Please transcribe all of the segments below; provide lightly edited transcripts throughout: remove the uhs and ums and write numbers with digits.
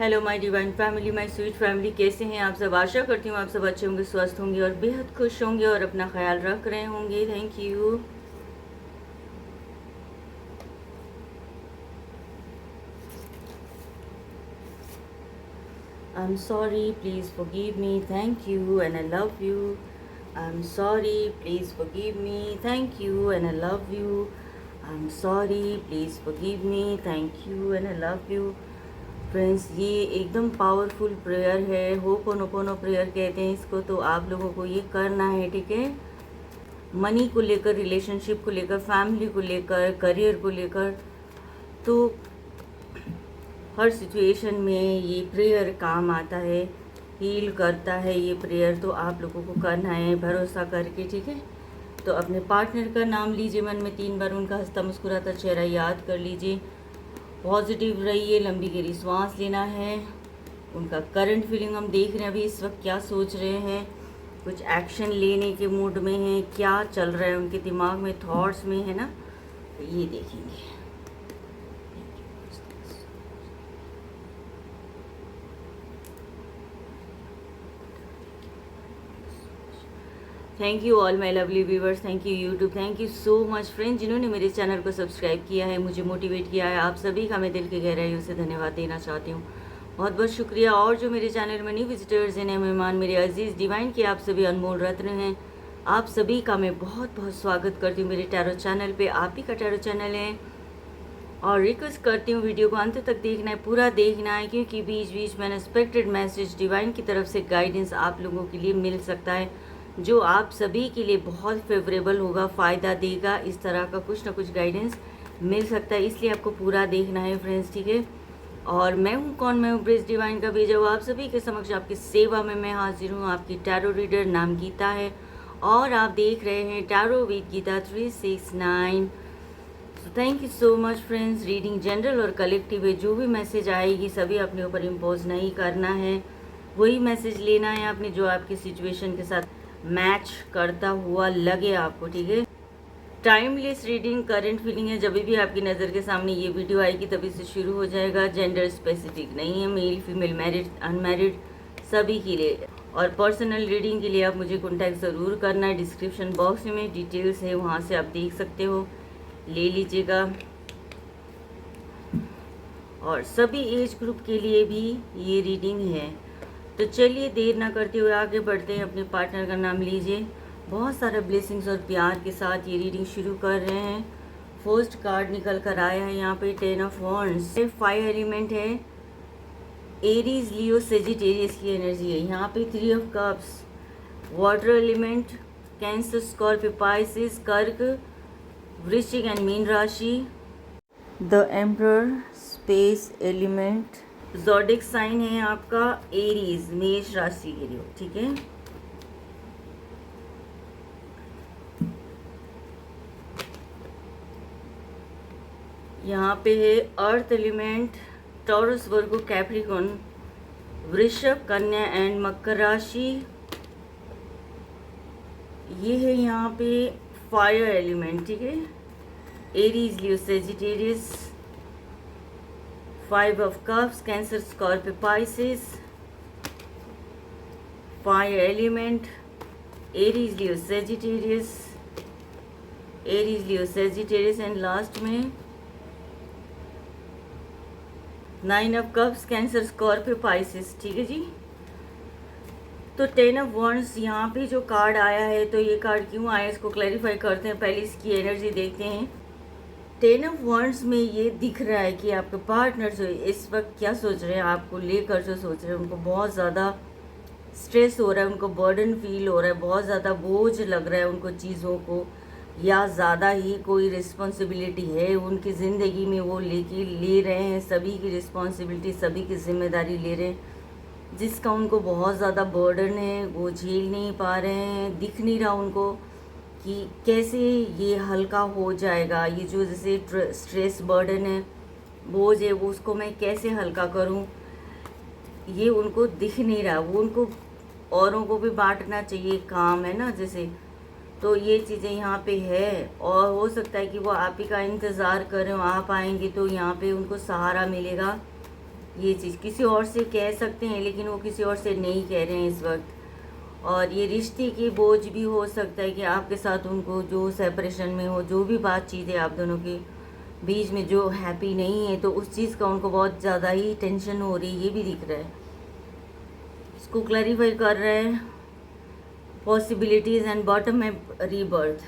Hello my divine family, my sweet family, कैसे हैं आप सब। आशा करती हूँ आप सब अच्छे होंगे, स्वस्थ होंगे और बेहद खुश होंगे और अपना ख्याल रख रहे होंगे। Thank you. I am sorry, please forgive me, thank you and I love you. I am sorry, please forgive me, thank you and I love you. I am sorry, please forgive me, thank you and I love you. Friends, ये एकदम powerful prayer है, ho'oponopono prayer कहते हैं इसको। तो आप लोगों को ये करना है, ठीक है। मनी को लेकर, रिलेशनशिप को लेकर, फैमिली को लेकर, करियर को लेकर, तो हर सिचुएशन में ये प्रेयर काम आता है, हील करता है ये प्रेयर। तो आप लोगों को करना है भरोसा करके, ठीक है। तो अपने पार्टनर का नाम लीजिए, मन में 3 बार उनका हंसता मुस्कुराता चेहरा याद कर लीजिए। पॉजिटिव रहिए, लंबी गहरी सांस लेना है। उनका करंट फीलिंग हम देख रहे हैं, अभी इस वक्त क्या सोच रहे हैं, कुछ एक्शन लेने के मूड में हैं, क्या चल रहा है उनके दिमाग में, थॉट्स में, है ना। तो ये देखेंगे। Thank you all my lovely viewers, thank you YouTube, thank you so much friends जिन्होंने मेरे चैनल को सब्सक्राइब किया है, मुझे मोटिवेट किया है। आप सभी का मैं दिल की गहराइयों से धन्यवाद देना चाहती हूँ, बहुत बहुत शुक्रिया। और जो मेरे चैनल में न्यू विजिटर्स हैं, नए मेहमान, मेरे अजीज़ डिवाइन के आप सभी अनमोल रत्न हैं, आप सभी का मैं बहुत बहुत स्वागत करती हूँ मेरे टैरो चैनल पे। आप ही का टैरो चैनल है और रिक्वेस्ट करती हूँ वीडियो को अंत तक देखना है, पूरा देखना है, क्योंकि बीच बीच में अनएक्सपेक्टेड मैसेज डिवाइन की तरफ से गाइडेंस आप लोगों के लिए मिल सकता है, जो आप सभी के लिए बहुत फेवरेबल होगा, फ़ायदा देगा। इस तरह का कुछ ना कुछ गाइडेंस मिल सकता है, इसलिए आपको पूरा देखना है फ्रेंड्स, ठीक है। और मैं हूँ कौन, मैं हूँ ब्रिज डिवाइन का भेजा हुआ आप सभी के समक्ष, आपकी सेवा में मैं हाजिर हूँ। आपकी टैरो रीडर, नाम गीता है और आप देख रहे हैं टैरो विद गीता 369। तो thank you so much friends. Reading general और कलेक्टिव है, जो भी मैसेज आएगी सभी अपने ऊपर इम्पोज नहीं करना है, वही मैसेज लेना है आपने जो आपकी सिचुएशन के साथ मैच करता हुआ लगे आपको, ठीक है। टाइमलेस रीडिंग, करंट फीलिंग है, जब भी आपकी नज़र के सामने ये वीडियो आएगी तभी से शुरू हो जाएगा। जेंडर स्पेसिफिक नहीं है, मेल फीमेल, मैरिड अनमैरिड सभी के लिए। और पर्सनल रीडिंग के लिए आप मुझे कॉन्टैक्ट ज़रूर करना है, डिस्क्रिप्शन बॉक्स में डिटेल्स है, वहाँ से आप देख सकते हो, ले लीजिएगा। और सभी एज ग्रुप के लिए भी ये रीडिंग है। तो चलिए देर ना करते हुए आगे बढ़ते हैं। अपने पार्टनर का नाम लीजिए, बहुत सारा ब्लेसिंग्स और प्यार के साथ ये रीडिंग शुरू कर रहे हैं। फर्स्ट कार्ड निकल कर आया है यहाँ पे 10 ऑफ वॉन्ड्स। फायर एलिमेंट है, एरीज, लियो, सेजिटेरियस की एनर्जी है। यहाँ पे 3 of cups, water element, Cancer, Scorpio, Pisces, कर्क, वृश्चिक एंड मीन राशि। The emperor, space element, zodiac sign है आपका एरीज, मेष राशि के लिए, ठीक है। यहाँ पे है अर्थ एलिमेंट, टॉरस, वर्गो, कैप्रिकॉर्न, वृषभ, कन्या एंड मकर राशि। ये है यहाँ पे फायर एलिमेंट, ठीक है, Aries, Leo, Sagittarius, 5 of cups, cancer, Scorpio, Pisces, fire element, Aries, Leo, Sagittarius, Aries, Leo, Sagittarius and last में 9 of cups, cancer, Scorpio, Pisces, ठीक है जी। तो 10 ऑफ वॉन्ड्स यहाँ पे जो कार्ड आया है, तो ये कार्ड क्यों आया इसको क्लैरिफाई करते हैं, पहले इसकी एनर्जी देखते हैं। 10 ऑफ वॉन्ड्स में ये दिख रहा है कि आपके पार्टनर जो इस वक्त क्या सोच रहे हैं, आपको लेकर जो सोच रहे हैं, उनको बहुत ज़्यादा स्ट्रेस हो रहा है, उनको बर्डन फील हो रहा है, बहुत ज़्यादा बोझ लग रहा है उनको चीज़ों को, या ज़्यादा ही कोई रिस्पॉन्सिबिलिटी है उनकी ज़िंदगी में, वो ले रहे हैं, सभी की रिस्पॉन्सिबिलिटी, सभी की जिम्मेदारी ले रहे हैं, जिसका उनको बहुत ज़्यादा बर्डन है, वो झेल नहीं पा रहे हैं। दिख नहीं रहा उनको कि कैसे ये हल्का हो जाएगा, ये जो जैसे स्ट्रेस बर्डन है, बोझ है, वो उसको मैं कैसे हल्का करूं, ये उनको दिख नहीं रहा। वो उनको औरों को भी बांटना चाहिए काम, है ना, जैसे, तो ये चीज़ें यहाँ पे है। और हो सकता है कि वो आप ही का इंतज़ार कर रहे हो, आप आएंगे तो यहाँ पे उनको सहारा मिलेगा, ये चीज़ किसी और से कह सकते हैं, लेकिन वो किसी और से नहीं कह रहे हैं इस वक्त। और ये रिश्ते की बोझ भी हो सकता है कि आपके साथ उनको जो सेपरेशन में हो, जो भी बातचीत है आप दोनों के बीच में जो हैप्पी नहीं है, तो उस चीज़ का उनको बहुत ज़्यादा ही टेंशन हो रही है, ये भी दिख रहा है। इसको क्लैरिफाई कर रहे हैं पॉसिबिलिटीज़ एंड बॉटम में रीबर्थ।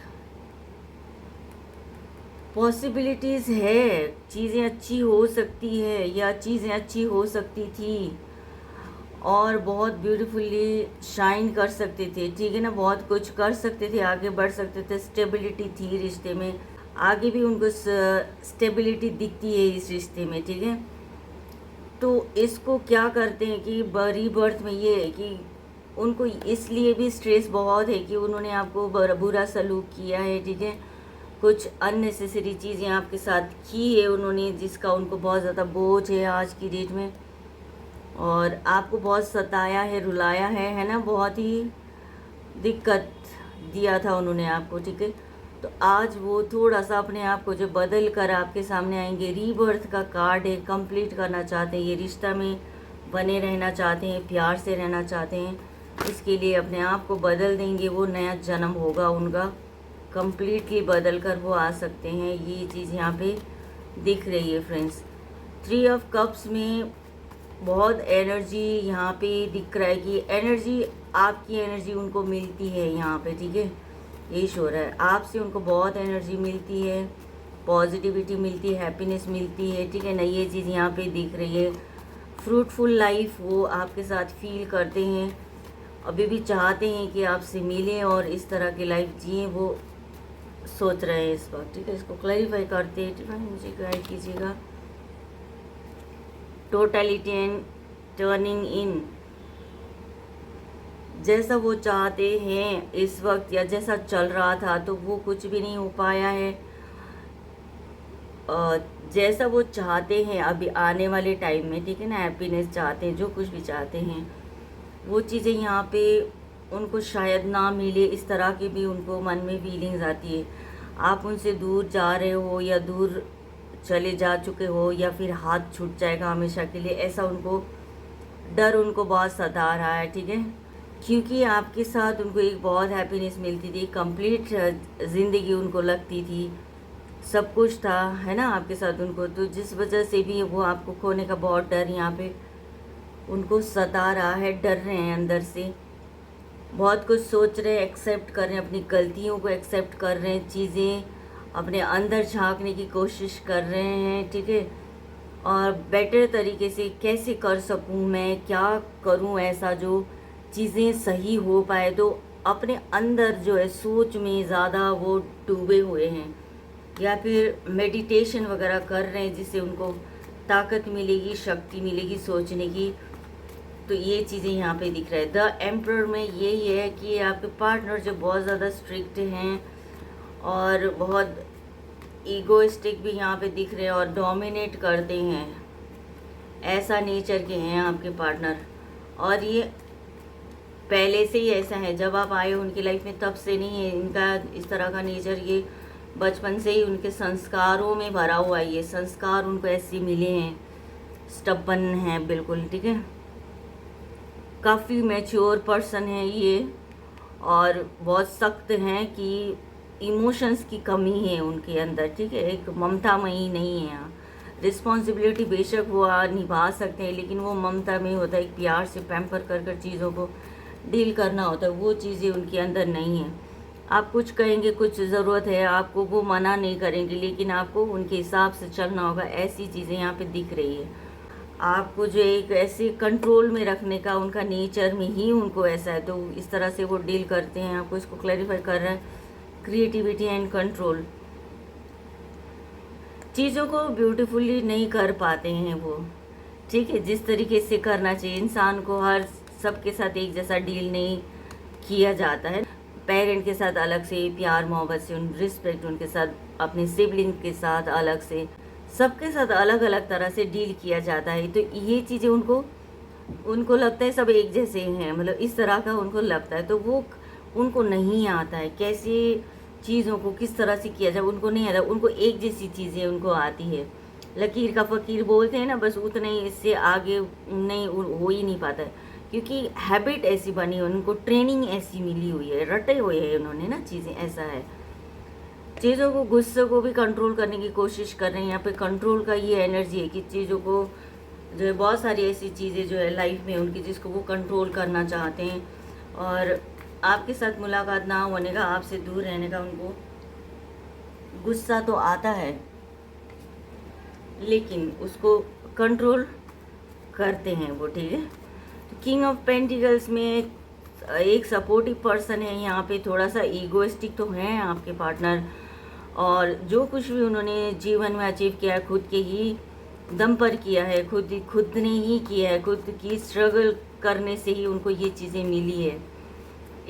पॉसिबिलिटीज़ है, चीज़ें अच्छी हो सकती है या चीज़ें अच्छी हो सकती थी और बहुत ब्यूटीफुली शाइन कर सकते थे, ठीक है ना, बहुत कुछ कर सकते थे, आगे बढ़ सकते थे, स्टेबिलिटी थी रिश्ते में, आगे भी उनको स्टेबिलिटी दिखती है इस रिश्ते में, ठीक है। तो इसको क्या करते हैं कि रीबर्थ में ये है कि उनको इसलिए भी स्ट्रेस बहुत है कि उन्होंने आपको बुरा सलूक किया है, ठीक है, कुछ अननेसेसरी चीज़ें आपके साथ की है उन्होंने, जिसका उनको बहुत ज़्यादा बोझ है आज की डेट में, और आपको बहुत सताया है, रुलाया है ना, बहुत ही दिक्कत दिया था उन्होंने आपको, ठीक है। तो आज वो थोड़ा सा अपने आप को जो बदल कर आपके सामने आएंगे, रीबर्थ का कार्ड है, कंप्लीट करना चाहते हैं, ये रिश्ता में बने रहना चाहते हैं, प्यार से रहना चाहते हैं, इसके लिए अपने आप को बदल देंगे, वो नया जन्म होगा उनका, कंप्लीटली बदल कर वो आ सकते हैं, ये चीज़ यहाँ पे दिख रही है फ्रेंड्स। 3 ऑफ कप्स में बहुत एनर्जी यहाँ पे दिख रहा है कि एनर्जी, आपकी एनर्जी उनको मिलती है यहाँ पे, ठीक है, यही शो रहा है, आपसे उनको बहुत एनर्जी मिलती है, पॉजिटिविटी मिलती है, हैप्पीनेस मिलती है, ठीक है ना, ये चीज़ यहाँ पे दिख रही है। फ्रूटफुल लाइफ वो आपके साथ फील करते हैं, अभी भी चाहते हैं कि आपसे मिलें और इस तरह की लाइफ जिए, वो सोच रहे हैं इस वक्त, ठीक है। इसको क्लैरिफाई करते हैं, ठीक है, मुझे गाइड कीजिएगा। टोटलिटी एंड टर्निंग इन, जैसा वो चाहते हैं इस वक्त या जैसा चल रहा था तो वो कुछ भी नहीं हो पाया है, जैसा वो चाहते हैं अभी आने वाले टाइम में, ठीक है ना, हैप्पीनेस चाहते हैं, जो कुछ भी चाहते हैं वो चीज़ें यहाँ पे उनको शायद ना मिले, इस तरह की भी उनको मन में फीलिंग्स आती है। आप उनसे दूर जा रहे हो या दूर चले जा चुके हो या फिर हाथ छूट जाएगा हमेशा के लिए, ऐसा उनको डर उनको बहुत सता रहा है, ठीक है, क्योंकि आपके साथ उनको एक बहुत हैप्पीनेस मिलती थी, कंप्लीट ज़िंदगी उनको लगती थी, सब कुछ था, है ना, आपके साथ उनको, तो जिस वजह से भी वो आपको खोने का बहुत डर यहाँ पे उनको सता रहा है, डर रहे हैं अंदर से, बहुत कुछ सोच रहे हैं, एक्सेप्ट कर रहे हैं, अपनी गलतियों को एक्सेप्ट कर रहे हैं, चीज़ें अपने अंदर झांकने की कोशिश कर रहे हैं, ठीक है, और बेटर तरीके से कैसे कर सकूं मैं, क्या करूं ऐसा जो चीज़ें सही हो पाए, तो अपने अंदर जो है सोच में ज़्यादा वो डूबे हुए हैं या फिर मेडिटेशन वगैरह कर रहे हैं जिससे उनको ताकत मिलेगी, शक्ति मिलेगी सोचने की, तो ये चीज़ें यहाँ पे दिख रहा है। द एम्परर में यही है कि आपके पार्टनर जो बहुत ज़्यादा स्ट्रिक्ट हैं और बहुत ईगोइस्टिक भी यहाँ पे दिख रहे हैं और डोमिनेट करते हैं, ऐसा नेचर के हैं आपके पार्टनर, और ये पहले से ही ऐसा है, जब आप आए उनकी लाइफ में तब से नहीं है इनका इस तरह का नेचर, ये बचपन से ही उनके संस्कारों में भरा हुआ है, ये संस्कार उनको ऐसे मिले हैं, स्टबन हैं बिल्कुल, ठीक है, काफ़ी मैच्योर पर्सन है ये, और बहुत सख्त हैं कि इमोशंस की कमी है उनके अंदर, ठीक है, एक ममतामयी नहीं है यहाँ, रिस्पॉन्सिबिलिटी बेशक वो निभा सकते हैं, लेकिन वो ममता में होता है, एक प्यार से पैम्पर कर कर चीज़ों को डील करना होता है, वो चीज़ें उनके अंदर नहीं है। आप कुछ कहेंगे, कुछ ज़रूरत है आपको, वो मना नहीं करेंगे, लेकिन आपको उनके हिसाब से चलना होगा, ऐसी चीज़ें यहाँ पे दिख रही है। आपको जो एक ऐसे कंट्रोल में रखने का उनका नेचर में ही उनको ऐसा है, तो इस तरह से वो डील करते हैं, आपको इसको क्लैरिफाई कर रहा है, क्रिएटिविटी एंड कंट्रोल, चीज़ों को ब्यूटीफुली नहीं कर पाते हैं वो, ठीक है, जिस तरीके से करना चाहिए, इंसान को हर सबके साथ एक जैसा डील नहीं किया जाता है, पेरेंट के साथ अलग से प्यार मोहब्बत से रिस्पेक्ट, उनके साथ अपने सिबलिंग के साथ अलग से, सबके साथ अलग अलग तरह से डील किया जाता है, तो ये चीज़ें उनको लगता है सब एक जैसे हैं, मतलब इस तरह का उनको लगता है, तो वो उनको नहीं आता है कैसे चीज़ों को किस तरह से किया जाए, उनको नहीं आता, उनको एक जैसी चीज़ें उनको आती है, लकीर का फ़कीर बोलते हैं ना, बस उतना ही, इससे आगे नहीं हो ही नहीं पाता है, क्योंकि हैबिट ऐसी बनी है, उनको ट्रेनिंग ऐसी मिली हुई है, रटे हुए हैं उन्होंने ना चीज़ें, ऐसा है। चीज़ों को, गुस्से को भी कंट्रोल करने की कोशिश कर रहे हैं। यहाँ पे कंट्रोल का ये एनर्जी है कि चीज़ों को जो है, बहुत सारी ऐसी चीज़ें जो है लाइफ में उनकी, जिसको वो कंट्रोल करना चाहते हैं, और आपके साथ मुलाकात ना होने का, आपसे दूर रहने का उनको गुस्सा तो आता है, लेकिन उसको कंट्रोल करते हैं वो, ठीक है। तो किंग ऑफ पेंटिकल्स में एक सपोर्टिव पर्सन है यहाँ पे, थोड़ा सा ईगोइस्टिक तो हैं आपके पार्टनर, और जो कुछ भी उन्होंने जीवन में अचीव किया है खुद के ही दम पर किया है, खुद ने ही किया है, खुद की स्ट्रगल करने से ही उनको ये चीज़ें मिली है।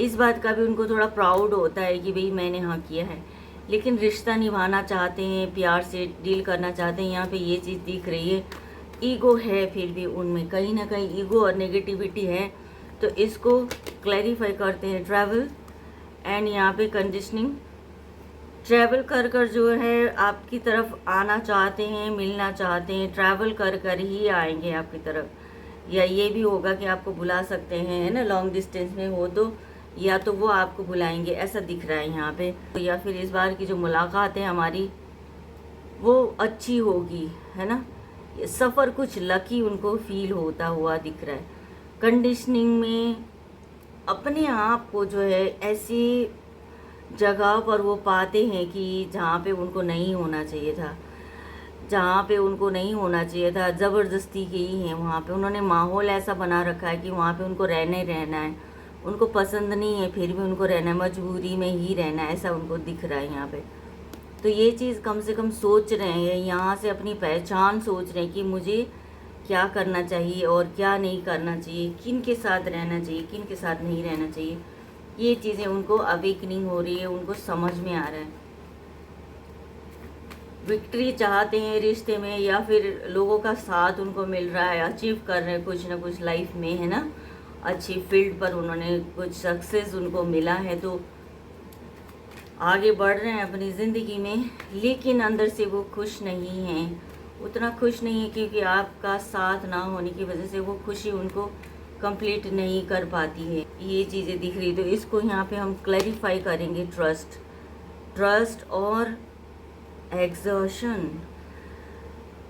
इस बात का भी उनको थोड़ा प्राउड होता है कि भाई मैंने हाँ किया है, लेकिन रिश्ता निभाना चाहते हैं, प्यार से डील करना चाहते हैं। यहाँ पे ये चीज़ दिख रही है, ईगो है फिर भी उनमें, कहीं ना कहीं ईगो और नेगेटिविटी है, तो इसको क्लैरिफाई करते हैं ट्रैवल एंड यहाँ पे कंडीशनिंग। ट्रैवल कर कर जो है आपकी तरफ आना चाहते हैं, मिलना चाहते हैं, ट्रैवल कर कर ही आएंगे आपकी तरफ, या ये भी होगा कि आपको बुला सकते हैं, है ना, लॉन्ग डिस्टेंस में हो तो, या तो वो आपको बुलाएंगे, ऐसा दिख रहा है यहाँ पे। या फिर इस बार की जो मुलाकात है हमारी वो अच्छी होगी, है ना। सफ़र कुछ लकी उनको फील होता हुआ दिख रहा है। कंडीशनिंग में अपने आप को जो है ऐसी जगह पर वो पाते हैं कि जहाँ पे उनको नहीं होना चाहिए था, जहाँ पे उनको नहीं होना चाहिए था, ज़बरदस्ती के ही हैं वहाँ पे। उन्होंने माहौल ऐसा बना रखा है कि वहाँ पे उनको रहना है, उनको पसंद नहीं है फिर भी उनको रहना है, मजबूरी में ही रहना है, ऐसा उनको दिख रहा है यहाँ पे। तो ये चीज़ कम से कम सोच रहे हैं यहाँ से, अपनी पहचान सोच रहे हैं कि मुझे क्या करना चाहिए और क्या नहीं करना चाहिए, किन के साथ रहना चाहिए, किन के साथ नहीं रहना चाहिए। ये चीज़ें उनको अवेकनिंग हो रही है, उनको समझ में आ रहा है। विक्ट्री चाहते हैं रिश्ते में, या फिर लोगों का साथ उनको मिल रहा है, अचीव कर रहे हैं कुछ ना कुछ लाइफ में, है ना, अच्छी फील्ड पर उन्होंने कुछ सक्सेस उनको मिला है, तो आगे बढ़ रहे हैं अपनी ज़िंदगी में, लेकिन अंदर से वो खुश नहीं हैं, उतना खुश नहीं है, क्योंकि आपका साथ ना होने की वजह से वो खुशी उनको कंप्लीट नहीं कर पाती है। ये चीज़ें दिख रही, तो इसको यहाँ पे हम क्लैरिफाई करेंगे। ट्रस्ट और एग्जर्शन,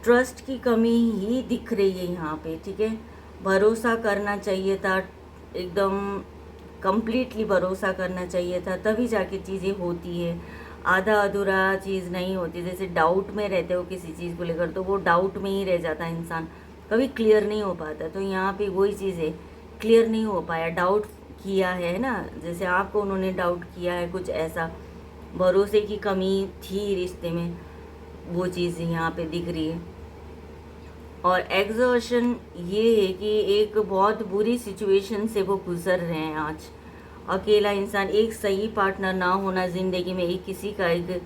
ट्रस्ट की कमी ही दिख रही है यहाँ पे, ठीक है। भरोसा करना चाहिए था, एकदम कंप्लीटली भरोसा करना चाहिए था, तभी जाके चीज़ें होती है। आधा अधूरा चीज़ नहीं होती, जैसे डाउट में रहते हो किसी चीज़ को लेकर, तो वो डाउट में ही रह जाता है इंसान, कभी क्लियर नहीं हो पाता। तो यहाँ पे वही चीज़ है, क्लियर नहीं हो पाया, डाउट किया है ना, जैसे आपको उन्होंने डाउट किया है, कुछ ऐसा भरोसे की कमी थी रिश्ते में, वो चीज़ यहाँ पे दिख रही है। और एग्जॉशन ये है कि एक बहुत बुरी सिचुएशन से वो गुजर रहे हैं आज। अकेला इंसान, एक सही पार्टनर ना होना ज़िंदगी में, एक किसी का एक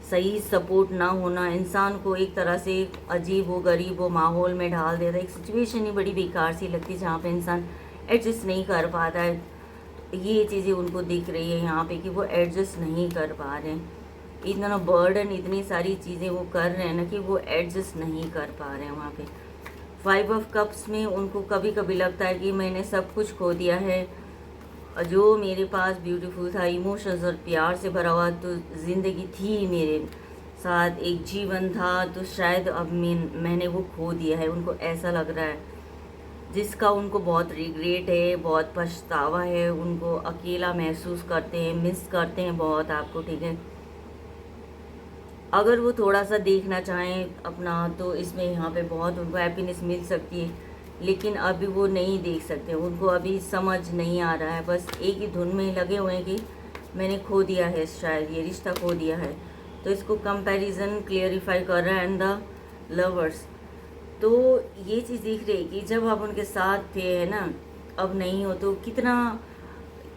सही सपोर्ट ना होना, इंसान को एक तरह से अजीब हो गरीब हो माहौल में डाल देता है। एक सिचुएशन ही बड़ी बेकार सी लगती है जहाँ पे इंसान एडजस्ट नहीं कर पाता है। ये चीज़ें उनको दिख रही है यहाँ पे कि वो एडजस्ट नहीं कर पा रहे हैं, इतना बर्डन, इतनी सारी चीज़ें वो कर रहे हैं ना कि वो एडजस्ट नहीं कर पा रहे हैं वहाँ पे। 5 ऑफ कप्स में उनको कभी कभी लगता है कि मैंने सब कुछ खो दिया है, जो मेरे पास ब्यूटीफुल था, इमोशंस और प्यार से भरा हुआ तो ज़िंदगी थी मेरे साथ, एक जीवन था, तो शायद अब मैंने वो खो दिया है। उनको ऐसा लग रहा है, जिसका उनको बहुत रिग्रेट है, बहुत पछतावा है, उनको अकेला महसूस करते हैं, मिस करते हैं बहुत आपको, ठीक है। अगर वो थोड़ा सा देखना चाहें अपना, तो इसमें यहाँ पे बहुत उनको हैप्पीनेस मिल सकती है, लेकिन अभी वो नहीं देख सकते, उनको अभी समझ नहीं आ रहा है, बस एक ही धुन में लगे हुए हैं कि मैंने खो दिया है, शायद ये रिश्ता खो दिया है। तो इसको कंपैरिजन क्लियरिफाई कर रहा है एंड द लवर्स। तो ये चीज़ दिख रही है कि जब आप उनके साथ थे, है ना, अब नहीं हो, तो कितना,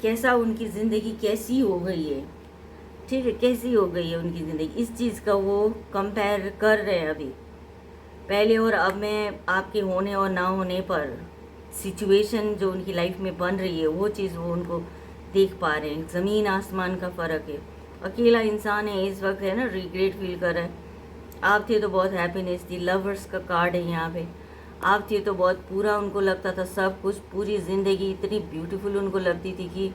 कैसा उनकी ज़िंदगी कैसी हो गई है, ठीक है, कैसी हो गई है उनकी ज़िंदगी, इस चीज़ का वो कंपेयर कर रहे हैं अभी, पहले और अब में आपके होने और ना होने पर सिचुएशन जो उनकी लाइफ में बन रही है, वो चीज़ वो उनको देख पा रहे हैं। ज़मीन आसमान का फ़र्क है। अकेला इंसान है इस वक्त, है ना, रिग्रेट फील कर रहा है, आप थे तो बहुत हैप्पीनेस थी, लवर्स का कार्ड है यहाँ पे। आप थे तो बहुत पूरा उनको लगता था सब कुछ, पूरी ज़िंदगी इतनी ब्यूटीफुल उनको लगती थी कि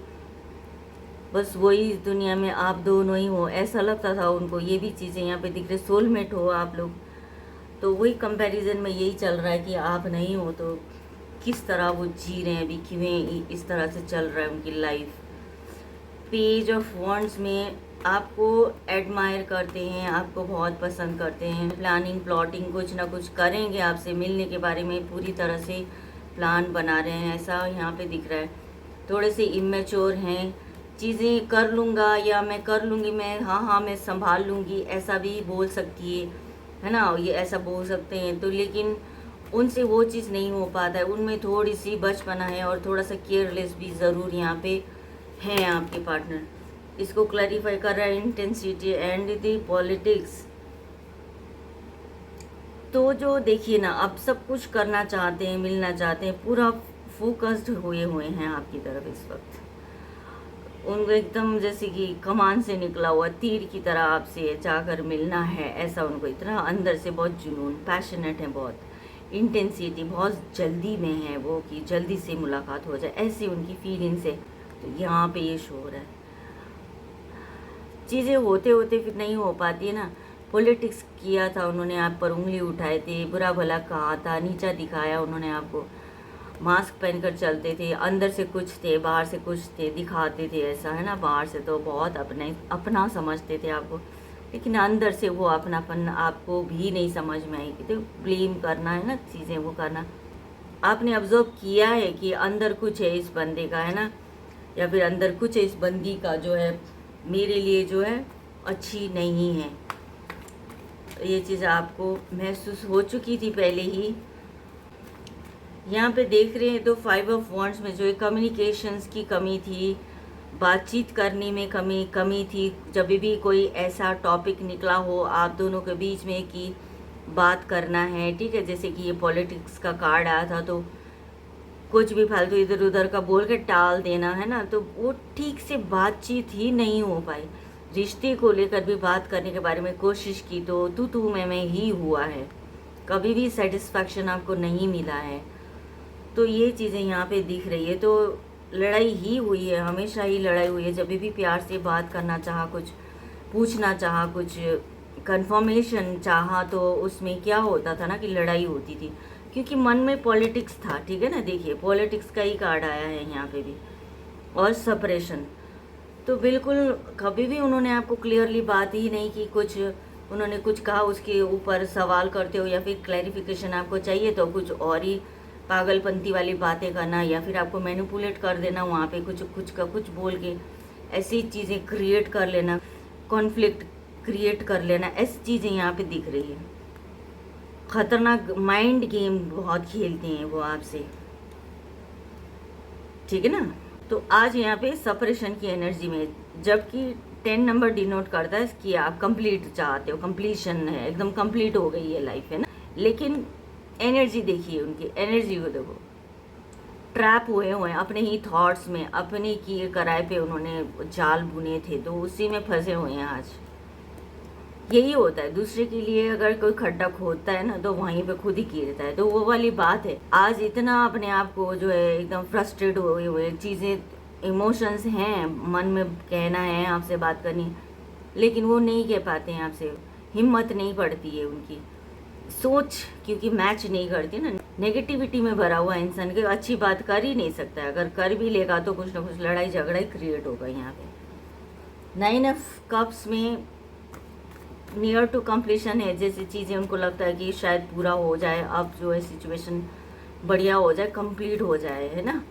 बस वही दुनिया में आप दोनों ही हो, ऐसा लगता था उनको। ये भी चीज़ें यहाँ पे दिख रही, सोलमेट हो आप लोग। तो वही कंपैरिजन में यही चल रहा है कि आप नहीं हो तो किस तरह वो जी रहे हैं अभी, क्यों इस तरह से चल रहा है उनकी लाइफ। पेज ऑफ वॉन्ड्स में आपको एडमायर करते हैं, आपको बहुत पसंद करते हैं, प्लानिंग प्लॉटिंग कुछ ना कुछ करेंगे, आपसे मिलने के बारे में पूरी तरह से प्लान बना रहे हैं, ऐसा यहाँ पे दिख रहा है। थोड़े से इमेच्योर हैं, चीज़ें कर लूँगा या मैं कर लूँगी, मैं हाँ मैं संभाल लूँगी, ऐसा भी बोल सकती है ना, ये ऐसा बोल सकते हैं। तो लेकिन उनसे वो चीज़ नहीं हो पाता है, उनमें थोड़ी सी बचपना है और थोड़ा सा केयरलेस भी ज़रूर यहाँ पे है आपके पार्टनर। इसको क्लैरिफाई कर रहा है इंटेंसिटी एंड द पॉलिटिक्स। तो जो देखिए ना, अब सब कुछ करना चाहते हैं, मिलना चाहते हैं, पूरा फोकस्ड हुए हैं आपकी तरफ इस वक्त। उनको एकदम जैसे कि कमान से निकला हुआ तीर की तरह आपसे जाकर मिलना है, ऐसा उनको इतना अंदर से बहुत जुनून, पैशनेट है, बहुत इंटेंसिटी, बहुत जल्दी में है वो कि जल्दी से मुलाकात हो जाए, ऐसी उनकी फीलिंग्स है। तो यहाँ पे ये शो हो रहा है। चीज़ें होते होते फिर नहीं हो पाती है ना। पॉलिटिक्स किया था उन्होंने, आप पर उंगली उठाए थे, बुरा भला कहा था, नीचा दिखाया उन्होंने आपको, मास्क पहनकर चलते थे, अंदर से कुछ थे, बाहर से कुछ थे, दिखाते थे ऐसा, है ना। बाहर से तो बहुत अपना समझते थे आपको, लेकिन अंदर से वो अपनापन आपको भी नहीं समझ में आई। तो ब्लेम करना है ना, चीज़ें वो करना। आपने ऑब्जर्व किया है कि अंदर कुछ है इस बंदे का, है ना, या फिर अंदर कुछ है इस बंदी का जो है मेरे लिए जो है अच्छी नहीं है। ये चीज़ आपको महसूस हो चुकी थी पहले ही। यहाँ पे देख रहे हैं तो 5 ऑफ वॉन्ड्स में जो है कम्युनिकेशंस की कमी थी, बातचीत करने में कमी थी। जब भी कोई ऐसा टॉपिक निकला हो आप दोनों के बीच में कि बात करना है, ठीक है, जैसे कि ये पॉलिटिक्स का कार्ड आया था, तो कुछ भी फालतू इधर उधर का बोल के टाल देना, है ना, तो वो ठीक से बातचीत ही नहीं हो पाई। रिश्ते को लेकर भी बात करने के बारे में कोशिश की तो तू मैं ही हुआ है, कभी भी सेटिस्फैक्शन आपको नहीं मिला है। तो ये चीज़ें यहाँ पे दिख रही है। तो लड़ाई ही हुई है, हमेशा ही लड़ाई हुई है। जब भी प्यार से बात करना चाहा, कुछ पूछना चाहा, कुछ कंफर्मेशन चाहा, तो उसमें क्या होता था ना कि लड़ाई होती थी, क्योंकि मन में पॉलिटिक्स था, ठीक है ना। देखिए पॉलिटिक्स का ही कार्ड आया है यहाँ पे भी, और सेपरेशन। तो बिल्कुल कभी भी उन्होंने आपको क्लियरली बात ही नहीं की, कुछ उन्होंने कुछ कहा उसके ऊपर सवाल करते हो, या फिर क्लैरिफिकेशन आपको चाहिए तो कुछ और ही पागलपंती वाली बातें करना, या फिर आपको मैनिपुलेट कर देना वहाँ पे कुछ का कुछ बोल के, ऐसी चीज़ें क्रिएट कर लेना, कॉन्फ्लिक्ट क्रिएट कर लेना, ऐसी चीज़ें यहाँ पे दिख रही है। खतरनाक माइंड गेम बहुत खेलते हैं वो आपसे, ठीक है ना। तो आज यहाँ पे सेपरेशन की एनर्जी में, जबकि 10 नंबर डिनोट करता है कि आप कंप्लीट चाहते हो, कंप्लीशन है, एकदम कंप्लीट हो गई है लाइफ, है ना। लेकिन एनर्जी देखिए, उनकी एनर्जी को देखो, ट्रैप हुए हैं अपने ही थॉट्स में, अपने किए कराए पे उन्होंने जाल बुने थे, तो उसी में फंसे हुए हैं आज। यही होता है, दूसरे के लिए अगर कोई खड्डा खोदता है ना तो वहीं पे खुद ही गिरता है। तो वो वाली बात है, आज इतना अपने आप को जो है एकदम फ्रस्ट्रेट हुए हुए, चीज़ें इमोशंस हैं मन में, कहना है आपसे, बात करनी, लेकिन वो नहीं कह पाते हैं आपसे, हिम्मत नहीं पड़ती है उनकी, सोच क्योंकि मैच नहीं करती ना। नेगेटिविटी में भरा हुआ इंसान के अच्छी बात कर ही नहीं सकता है, अगर कर भी लेगा तो कुछ ना कुछ लड़ाई झगड़ा ही क्रिएट होगा यहाँ पे। 9 ऑफ कप्स में नियर टू कंप्लीशन है, जैसे चीज़ें उनको लगता है कि शायद पूरा हो जाए, अब जो है सिचुएशन बढ़िया हो जाए, कंप्लीट हो जाए, है ना।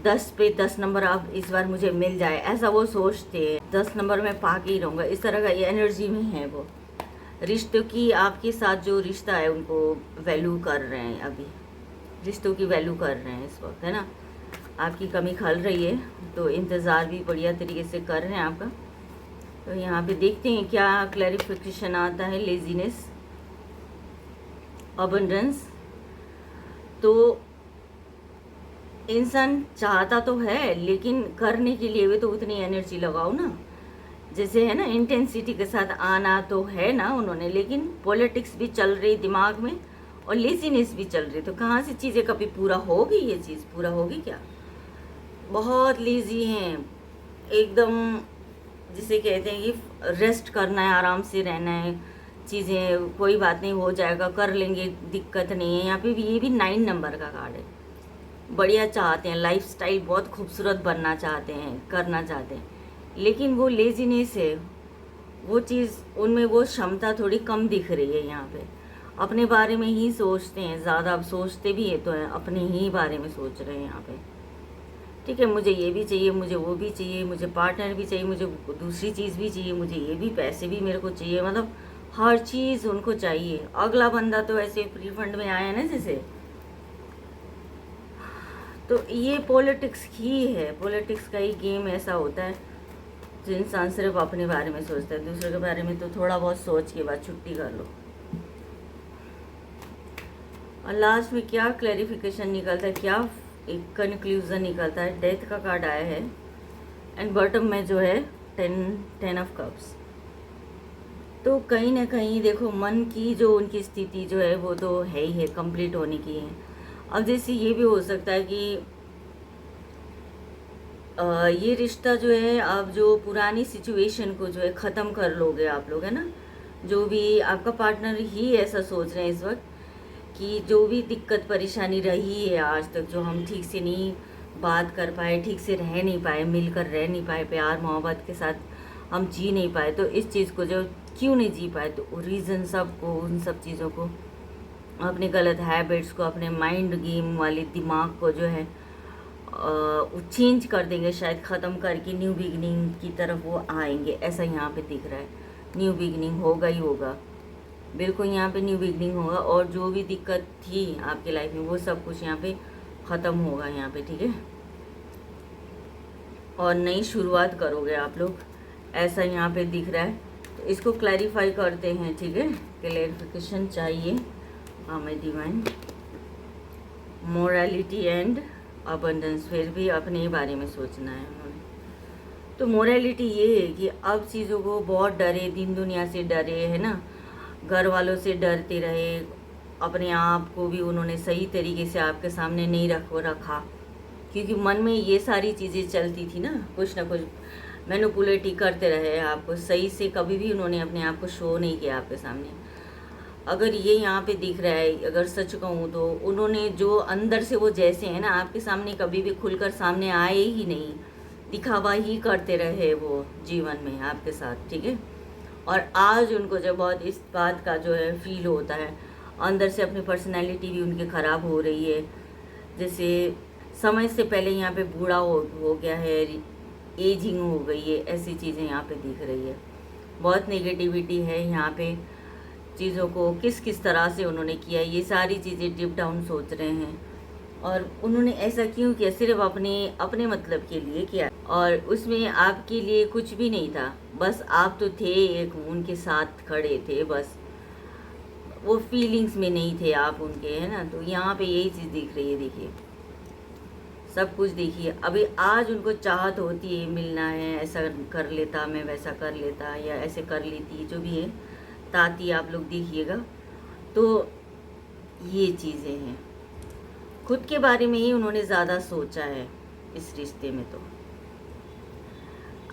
10 पे 10 नंबर अब इस बार मुझे मिल जाए, ऐसा वो सोचते हैं, 10 नंबर में पा के ही रहूँगा, इस तरह का ये एनर्जी में है वो। रिश्तों की, आपके साथ जो रिश्ता है उनको वैल्यू कर रहे हैं, अभी रिश्तों की वैल्यू कर रहे हैं इस वक्त, है ना। आपकी कमी खल रही है तो इंतज़ार भी बढ़िया तरीके से कर रहे हैं आपका। तो यहाँ पे देखते हैं क्या क्लैरिफिकेशन आता है। लेजीनेस, अबंडेंस, तो इंसान चाहता तो है लेकिन करने के लिए भी तो उतनी एनर्जी लगाओ ना। जैसे है ना, इंटेंसिटी के साथ आना तो है ना उन्होंने, लेकिन पॉलिटिक्स भी चल रही दिमाग में और लेजीनेस भी चल रही, तो कहाँ से चीज़ें कभी पूरा होगी, ये चीज़ पूरा होगी क्या? बहुत लेजी हैं एकदम, जिसे कहते हैं कि रेस्ट करना है, आराम से रहना है, चीज़ें कोई बात नहीं, हो जाएगा, कर लेंगे, दिक्कत नहीं है। यहाँ पे भी ये भी 9 नंबर का कार्ड है। बढ़िया चाहते हैं, लाइफस्टाइल बहुत खूबसूरत बनना चाहते हैं, करना चाहते हैं, लेकिन वो लेजीनेस है, वो चीज़ उनमें, वो क्षमता थोड़ी कम दिख रही है यहाँ पे। अपने बारे में ही सोचते हैं ज़्यादा, अब सोचते भी है तो हैं, अपने ही बारे में सोच रहे हैं यहाँ पे। ठीक है, मुझे ये भी चाहिए, मुझे वो भी चाहिए, मुझे पार्टनर भी चाहिए, मुझे दूसरी चीज़ भी चाहिए, मुझे ये भी, पैसे भी मेरे को चाहिए, मतलब हर चीज़ उनको चाहिए। अगला बंदा तो ऐसे फ्री फंड में आया ना जैसे, तो ये पॉलिटिक्स ही है, पॉलिटिक्स का ही गेम ऐसा होता है जो इंसान सिर्फ अपने बारे में सोचता है, दूसरे के बारे में तो थोड़ा बहुत सोच के बाद छुट्टी कर लो। और लास्ट में क्या क्लैरिफिकेशन निकलता है, क्या एक कंक्लूजन निकलता है? डेथ का कार्ड आया है एंड बॉटम में जो है 10 ऑफ कप्स। तो कहीं ना कहीं देखो, मन की जो उनकी स्थिति जो है वो तो है ही है, कंप्लीट होने की है। अब जैसे ये भी हो सकता है कि ये रिश्ता जो है, आप जो पुरानी सिचुएशन को जो है ख़त्म कर लोगे आप लोग, है ना, जो भी आपका पार्टनर ही ऐसा सोच रहे हैं इस वक्त कि जो भी दिक्कत परेशानी रही है आज तक, जो हम ठीक से नहीं बात कर पाए, ठीक से रह नहीं पाए, मिलकर रह नहीं पाए, प्यार मोहब्बत के साथ हम जी नहीं पाए, तो इस चीज़ को जो क्यों नहीं जी पाए, तो रीज़न सबको, उन सब चीज़ों को, अपने गलत हैबिट्स को, अपने माइंड गेम वाले दिमाग को जो है चेंज कर देंगे, शायद ख़त्म करके न्यू बिगनिंग की तरफ वो आएंगे, ऐसा यहाँ पे दिख रहा है। न्यू बिगनिंग होगा ही होगा, बिल्कुल यहाँ पे न्यू बिगनिंग होगा, और जो भी दिक्कत थी आपकी लाइफ में वो सब कुछ यहाँ पे ख़त्म होगा यहाँ पे, ठीक है, और नई शुरुआत करोगे आप लोग, ऐसा यहाँ पे दिख रहा है। तो इसको क्लैरिफाई करते हैं, ठीक है, क्लैरिफिकेशन चाहिए हमें डिवाइन, मोरालिटी एंड अबंडेंस, फिर भी अपने ही बारे में सोचना है हमें। तो मोरालिटी ये है कि अब चीज़ों को बहुत डरे, दिन दुनिया से डरे, है ना, घर वालों से डरते रहे, अपने आप को भी उन्होंने सही तरीके से आपके सामने नहीं रखा, क्योंकि मन में ये सारी चीज़ें चलती थी ना कुछ मैनिपुलेट करते रहे आपको, सही से कभी भी उन्होंने अपने आप को शो नहीं किया आपके सामने। अगर ये यहाँ पे दिख रहा है, अगर सच कहूँ तो उन्होंने जो अंदर से वो जैसे हैं ना, आपके सामने कभी भी खुलकर सामने आए ही नहीं, दिखावा ही करते रहे वो जीवन में आपके साथ, ठीक है। और आज उनको जब बहुत इस बात का जो है फील होता है, अंदर से अपनी पर्सनैलिटी भी उनकी ख़राब हो रही है, जैसे समय से पहले यहाँ पे बूढ़ा हो गया है, एजिंग हो गई है, ऐसी चीज़ें यहाँ पे दिख रही है। बहुत नेगेटिविटी है यहाँ पे, चीज़ों को किस किस तरह से उन्होंने किया, ये सारी चीज़ें डीप डाउन सोच रहे हैं। और उन्होंने ऐसा क्यों किया, सिर्फ अपने मतलब के लिए किया, और उसमें आपके लिए कुछ भी नहीं था, बस आप तो थे एक, उनके साथ खड़े थे, बस वो फीलिंग्स में नहीं थे आप उनके, है ना। तो यहाँ पे यही चीज़ दिख रही है, देखिए सब कुछ देखिए। अभी आज उनको चाहत होती है, मिलना है, ऐसा कर लेता मैं, वैसा कर लेता, या ऐसे कर लेती, जो भी है ताती आप लोग देखिएगा। तो ये चीज़ें हैं, खुद के बारे में ही उन्होंने ज़्यादा सोचा है इस रिश्ते में। तो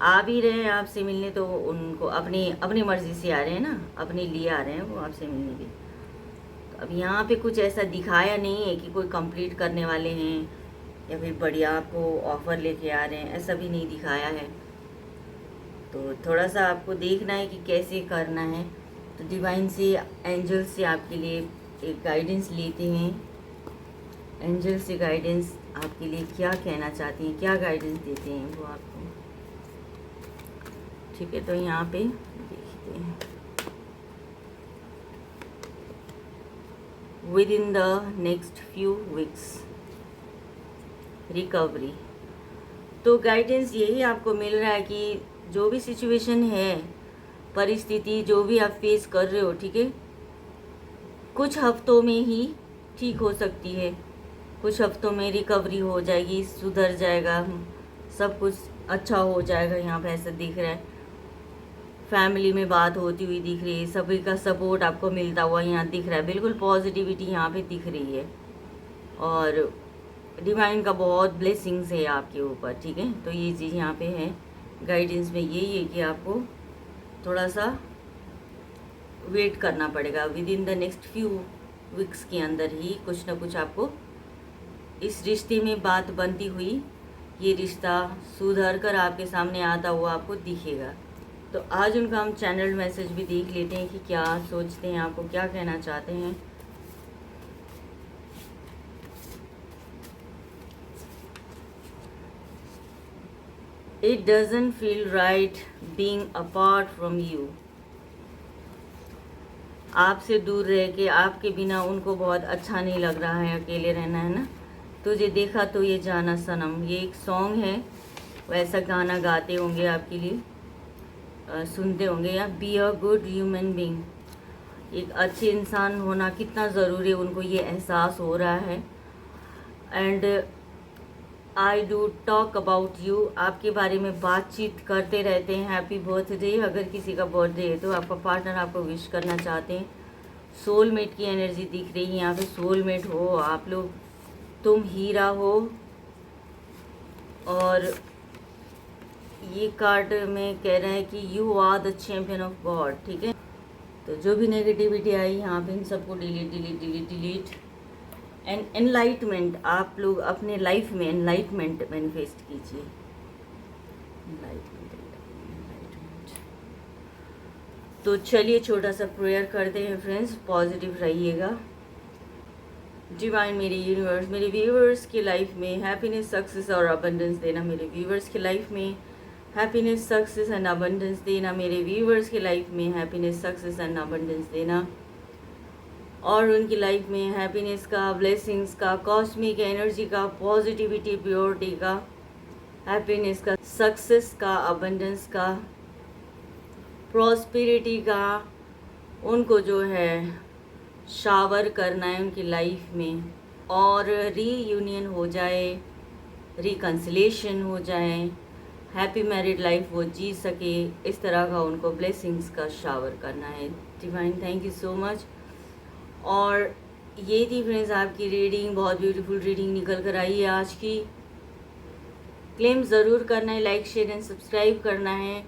आ भी रहे हैं आपसे मिलने, तो उनको अपनी मर्ज़ी से आ रहे हैं ना, अपने लिए आ रहे हैं वो आपसे मिलने भी। तो अब यहाँ पे कुछ ऐसा दिखाया नहीं है कि कोई कंप्लीट करने वाले हैं या फिर बढ़िया आपको ऑफ़र लेके आ रहे हैं, ऐसा भी नहीं दिखाया है। तो थोड़ा सा आपको देखना है कि कैसे करना है। तो डिवाइन से, एंजल से आपके लिए एक गाइडेंस लेते हैं। एंजल से गाइडेंस आपके लिए क्या कहना चाहती हैं, क्या गाइडेंस देते हैं वो आपको, ठीक है। तो यहाँ पे देखते हैं, with in the next few weeks recovery. तो गाइडेंस यही आपको मिल रहा है कि जो भी सिचुएशन है, परिस्थिति जो भी आप फेस कर रहे हो, ठीक है, कुछ हफ्तों में ही ठीक हो सकती है, कुछ हफ्तों में रिकवरी हो जाएगी, सुधर जाएगा, सब कुछ अच्छा हो जाएगा। यहाँ पे ऐसा दिख रहा है। फैमिली में बात होती हुई दिख रही है, सभी का सपोर्ट आपको मिलता हुआ यहाँ दिख रहा है, बिल्कुल पॉजिटिविटी यहाँ पे दिख रही है और डिवाइन का बहुत ब्लेसिंग्स है आपके ऊपर, ठीक है। तो ये चीज़ यहाँ पे है, गाइडेंस में यही है कि आपको थोड़ा सा वेट करना पड़ेगा। With in the next few weeks के अंदर ही कुछ ना कुछ आपको इस रिश्ते में बात बनती हुई, ये रिश्ता सुधर कर आपके सामने आता हुआ आपको दिखेगा। तो आज उनका हम चैनल मैसेज भी देख लेते हैं कि क्या सोचते हैं, आपको क्या कहना चाहते हैं। It doesn't feel right being apart from you. आपसे दूर रह के, आपके बिना उनको बहुत अच्छा नहीं लग रहा है, अकेले रहना है ना। तुझे देखा तो ये जाना सनम, ये एक सॉन्ग है, वैसा गाना गाते होंगे आपके लिए, सुनते होंगे। या be a good human being, एक अच्छे इंसान होना कितना ज़रूरी है, उनको ये एहसास हो रहा है। And I do talk about you, आपके बारे में बातचीत करते रहते हैं। हैप्पी बर्थडे, अगर किसी का बर्थडे है तो आपका पार्टनर आपको विश करना चाहते हैं। सोलमेट की एनर्जी दिख रही है यहाँ पे, सोलमेट हो आप लोग, तुम हीरा हो। और ये कार्ड में कह रहे हैं कि you are the champion of God, ठीक है। तो जो भी नेगेटिविटी आई यहाँ पे इन सबको delete delete delete delete. And enlightenment, आप लोग अपने लाइफ में एनलाइटमेंट मैनिफेस्ट कीजिए। Enlightenment, enlightenment. तो चलिए छोटा सा प्रेयर करते हैं फ्रेंड्स, पॉजिटिव रहिएगा। डिवाइन, मेरे यूनिवर्स, मेरे व्यूवर्स की लाइफ में हैप्पीनेस, सक्सेस और अबंडेंस देना। मेरे व्यूवर्स की लाइफ में हैप्पीनेस, सक्सेस एंड अबंडेंस देना। मेरे व्यूवर्स की लाइफ में हैप्पीनेस, सक्सेस एंड अबंडेंस देना। और उनकी लाइफ में हैप्पीनेस का, ब्लेसिंग्स का, कॉस्मिक एनर्जी का, पॉजिटिविटी, प्योरिटी का, हैप्पीनेस का, सक्सेस का, अबंडेंस का, प्रॉस्पेरिटी का, उनको जो है शावर करना है उनकी लाइफ में। और रीयूनियन हो जाए, रिकन्सिलेशन हो जाए, हैप्पी मैरिड लाइफ वो जी सके, इस तरह का उनको ब्लेसिंग्स का शावर करना है। Divine, thank you so much. और ये थी फ्रेंड्स आपकी रीडिंग, बहुत ब्यूटीफुल रीडिंग निकल कर आई है आज की। क्लेम ज़रूर करना है, लाइक शेयर एंड सब्सक्राइब करना है।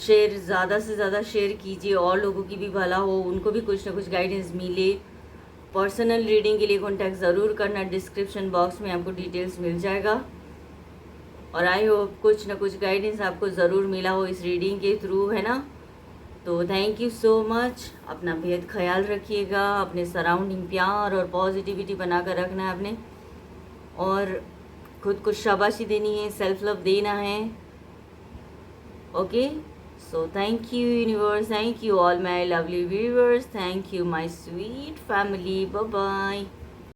शेयर ज़्यादा से ज़्यादा शेयर कीजिए, और लोगों की भी भला हो, उनको भी कुछ ना कुछ गाइडेंस मिले। पर्सनल रीडिंग के लिए कॉन्टैक्ट ज़रूर करना, डिस्क्रिप्शन बॉक्स में आपको डिटेल्स मिल जाएगा। और आई होप कुछ ना कुछ गाइडेंस आपको ज़रूर मिला हो इस रीडिंग के थ्रू, है ना। तो थैंक यू सो मच। अपना बेहद ख्याल रखिएगा, अपने सराउंडिंग प्यार और पॉजिटिविटी बना कर रखना है आपने, और खुद को शाबाशी देनी है, सेल्फ लव देना है। Okay, so thank you universe, thank you all my lovely viewers, thank you my sweet family, bye bye.